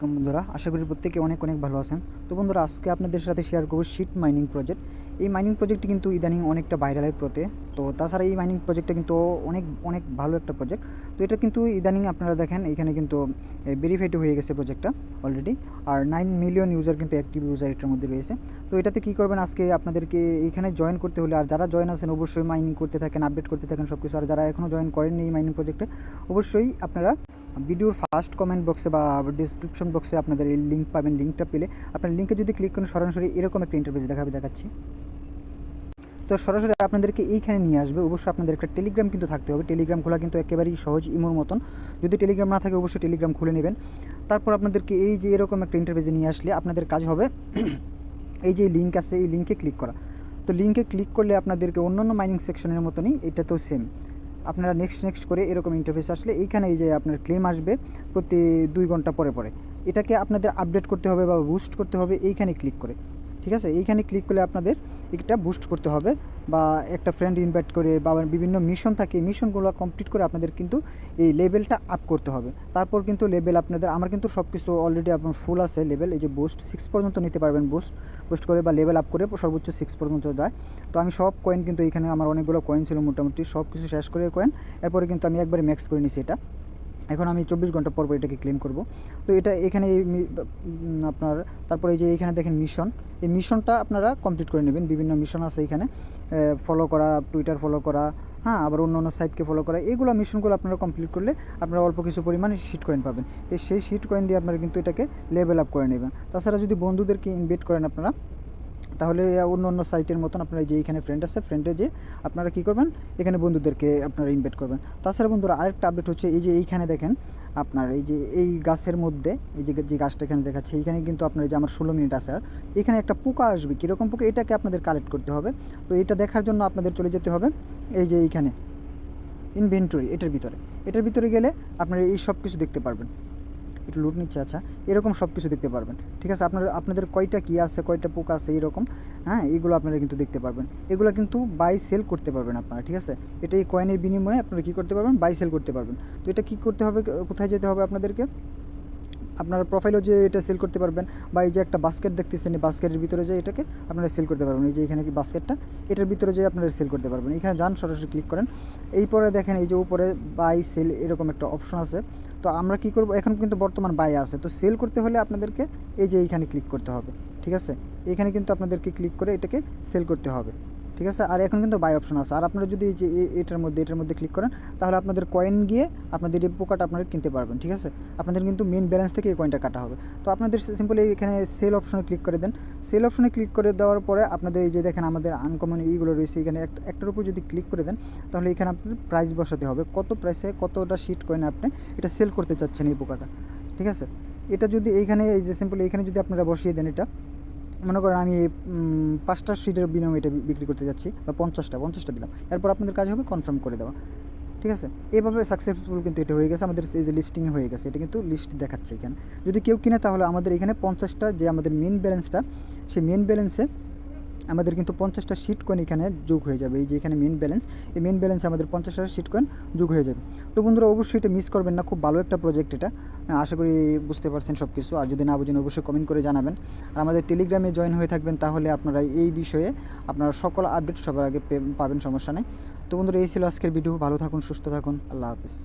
বন্ধুরা, আশা করি প্রত্যেকে অনেক অনেক ভালো আছেন। তো বন্ধুরা, আজকে আপনাদের সাথে শেয়ার করব শিট মাইনিং প্রজেক্ট। এই মাইনিং প্রজেক্টটি কিন্তু ইদানিং অনেকটা ভাইরালের পথে। তো তাছাড়া এই মাইনিং প্রজেক্টটা কিন্তু অনেক অনেক ভালো একটা প্রজেক্ট। তো এটা কিন্তু ইদানিং আপনারা দেখেন এখানে কিন্তু ভেরিফাইড হয়ে গেছে প্রজেক্টটা অলরেডি। আর 9 মিলিয়ন ইউজার কিন্তু অ্যাক্টিভ ইউজার এটার মধ্যে রয়েছে। তো এটাতে কী করবেন, আজকে আপনাদেরকে এইখানে জয়েন করতে হলে, আর যারা জয়েন আছেন অবশ্যই মাইনিং করতে থাকেন, আপডেট করতে থাকেন সব কিছু। আর যারা এখনও জয়েন করেননি এই মাইনিং প্রজেক্টে, অবশ্যই আপনারা ভিডিওর ফার্স্ট কমেন্ট বক্সে বা ডিসক্রিপশন বক্সে আপনাদের এই লিঙ্ক পাবেন। লিঙ্কটা পেলে আপনার লিঙ্কে যদি ক্লিক করেন সরাসরি এরকম একটা ইন্টারফেস দেখাচ্ছি। তো সরাসরি আপনাদেরকে এইখানে নিয়ে আসবে। অবশ্যই আপনাদের একটা টেলিগ্রাম কিন্তু থাকতে হবে। টেলিগ্রাম খোলা কিন্তু একেবারেই সহজ, ইমোর মতন। যদি টেলিগ্রাম না থাকে অবশ্যই টেলিগ্রাম খুলে নেবেন। তারপর আপনাদেরকে এই যে এরকম একটা ইন্টারফেসে নিয়ে আসলে আপনাদের কাজ হবে এই যে লিঙ্ক আছে এই লিঙ্কে ক্লিক করা। তো লিঙ্কে ক্লিক করলে আপনাদেরকে অন্যান্য মাইনিং সেকশনের মতনই এটাতেও সেম আপনারা নেক্সট করে এরকম ইন্টারফেস আসলে এইখানে এই যে আপনার ক্লেম আসবে প্রতি 2 ঘন্টা পরে। এটাকে আপনাদের আপডেট করতে হবে বা বুস্ট করতে হবে এইখানে ক্লিক করে। ঠিক আছে, এইখানে ক্লিক করলে আপনাদের এটা বুস্ট করতে হবে বা একটা ফ্রেন্ড ইনভাইট করে বা বিভিন্ন মিশন থাকে, মিশনগুলো কমপ্লিট করে আপনাদের কিন্তু এই লেভেলটা আপ করতে হবে। তারপর কিন্তু লেভেল আপনাদের, আমার কিন্তু সব কিছু অলরেডি আপনার ফুল আছে লেভেল। এই যে বুস্ট 6 পর্যন্ত নিতে পারবেন, বুস্ট করে বা লেভেল আপ করে সর্বোচ্চ 6 পর্যন্ত যায়। তো আমি সব কয়েন কিন্তু এখানে আমার অনেকগুলো কয়েন ছিল, মোটামুটি সব কিছু শেষ করে কয়েন এরপরে কিন্তু আমি একবারে ম্যাক্স করে নিছি এটা। এখন আমি 24 ঘন্টা পর এটাকে ক্লেম করব। তো এটা এখানে আপনার তারপরে এই যে এখানে দেখেন মিশন, এই মিশনটা আপনারা কমপ্লিট করে নেবেন। বিভিন্ন মিশন আছে এখানে, ফলো করা, টুইটার ফলো করা, হ্যাঁ, আবার অন্য সাইটকে ফলো করা, এগুলো মিশনগুলো আপনারা কমপ্লিট করলে আপনারা অল্প কিছু পরিমাণে শিট কয়েন পাবেন। সেই শিট কয়েন দিয়ে আপনারা কিন্তু এটাকে লেভেল আপ করে নেবেন। তাছাড়া যদি বন্ধুদেরকে ইনভাইট করেন আপনারা, তাহলে অন্য সাইটের মতন আপনারা যে এইখানে ফ্রেন্ড আছে, ফ্রেন্ডে যে আপনারা কী করবেন, এখানে বন্ধুদেরকে আপনারা ইনভাইট করবেন। তাছাড়া বন্ধুরা আরেকটা আপডেট হচ্ছে এই যে এইখানে দেখেন আপনার এই যে এই গাছের মধ্যে এই যে গাছটা এখানে দেখাচ্ছে, এইখানে কিন্তু আপনার যে আমার 16 মিনিট আছে, আর এখানে একটা পোকা আসবে। কীরকম পোকা, এটাকে আপনাদের কালেক্ট করতে হবে। তো এটা দেখার জন্য আপনাদের চলে যেতে হবে এই যে এইখানে ইনভেন্টরি, এটার ভিতরে গেলে আপনারা এই সব কিছু দেখতে পারবেন। একটু লুট নিচ্ছে, আচ্ছা, এরকম সব কিছু দেখতে পারবেন। ঠিক আছে, আপনাদের কয়টা কী আছে, কয়টা পোকা আছে এরকম, হ্যাঁ, এইগুলো আপনারা কিন্তু দেখতে পারবেন। এগুলো কিন্তু বাই সেল করতে পারবেন আপনারা। ঠিক আছে, এটা এই কয়েনের বিনিময়ে আপনারা কী করতে পারবেন, বাই সেল করতে পারবেন। তো এটা কী করতে হবে, কোথায় যেতে হবে আপনাদেরকে, আপনার প্রোফাইলও যে এটা সেল করতে পারবেন, বা এই যে একটা বাস্কেট দেখতেছেন, এই বাস্কেটের ভিতরে যে এটাকে আপনারা সেল করতে পারবেন। এই যে এখানে কি বাস্কেটটা, এটার ভিতরে যে আপনারা সেল করতে পারবেন। এখানে যান, সরাসরি ক্লিক করেন। এই পরে দেখেন এই যে উপরে বাই সেল এরকম একটা অপশন আছে। তো আমরা কি করব, এখন কিন্তু বর্তমান বাই আছে, তো সেল করতে হলে আপনাদেরকে এই যে এইখানে ক্লিক করতে হবে। ঠিক আছে, এইখানে কিন্তু আপনাদেরকে ক্লিক করে এটাকে সেল করতে হবে। ঠিক আছে, আর এখন কিন্তু বাই অপশন আছে। আর আপনারা যদি এই যে এটার মধ্যে ক্লিক করেন, তাহলে আপনাদের কয়েন গিয়ে আপনাদের এই পোকাটা আপনারা কিনতে পারবেন। ঠিক আছে, আপনাদের কিন্তু মেন ব্যালেন্স থেকে এই কয়েনটা কাটা হবে। তো আপনাদের সিম্পলি এখানে সেল অপশনে ক্লিক করে দেন। সেল অপশনে ক্লিক করে দেওয়ার পরে আপনাদের এই যে দেখেন আমাদের আনকমন এইগুলো রয়েছে, এখানে একটার উপর যদি ক্লিক করে দেন, তাহলে এখানে আপনাদের প্রাইস বসাতে হবে, কত প্রাইসে কতটা শিট কয়েন আপনি এটা সেল করতে চাচ্ছেন এই পোকাটা। ঠিক আছে, এটা যদি এইখানে এই যে সিম্পলি এইখানে যদি আপনারা বসিয়ে দেন, এটা মনে করেন আমি 5টা শিটের বিনিময়ে এটা বিক্রি করতে যাচ্ছি, বা 50টা দিলাম, এরপর আপনাদের কাজ হবে কনফার্ম করে দেওয়া। ঠিক আছে, এইভাবে সাকসেসফুল কিন্তু এটা হয়ে গেছে আমাদের, এই যে লিস্টিংয়ে হয়ে গেছে, এটা কিন্তু লিস্ট দেখাচ্ছে এখানে। যদি কেউ কিনে তাহলে আমাদের এখানে 50টা যে আমাদের মেন ব্যালেন্সটা, সেই মেন ব্যালেন্সে আমাদের কিন্তু 50টা শিট কয়েন এখানে যোগ হয়ে যাবে। এই যে এখানে মেন ব্যালেন্স, এই মেন ব্যালেন্সে আমাদের 50টা শিট কয়েন যোগ হয়ে যাবে। তো বন্ধুরা অবশ্যই এটা মিস করবেন না, খুব ভালো একটা প্রজেক্ট এটা। আশা করি বুঝতে পারছেন সব কিছু। আর যদি না বুঝেন অবশ্যই কমেন্ট করে জানাবেন। আর আমাদের টেলিগ্রামে জয়েন হয়ে থাকবেন, তাহলে আপনারা এই বিষয়ে আপনারা সকল আপডেট সবার আগে পাবেন, সমস্যা নেই। তো বন্ধুরা এই ছিল আজকের ভিডিও। ভালো থাকুন, সুস্থ থাকুন, আল্লাহ হাফিজ।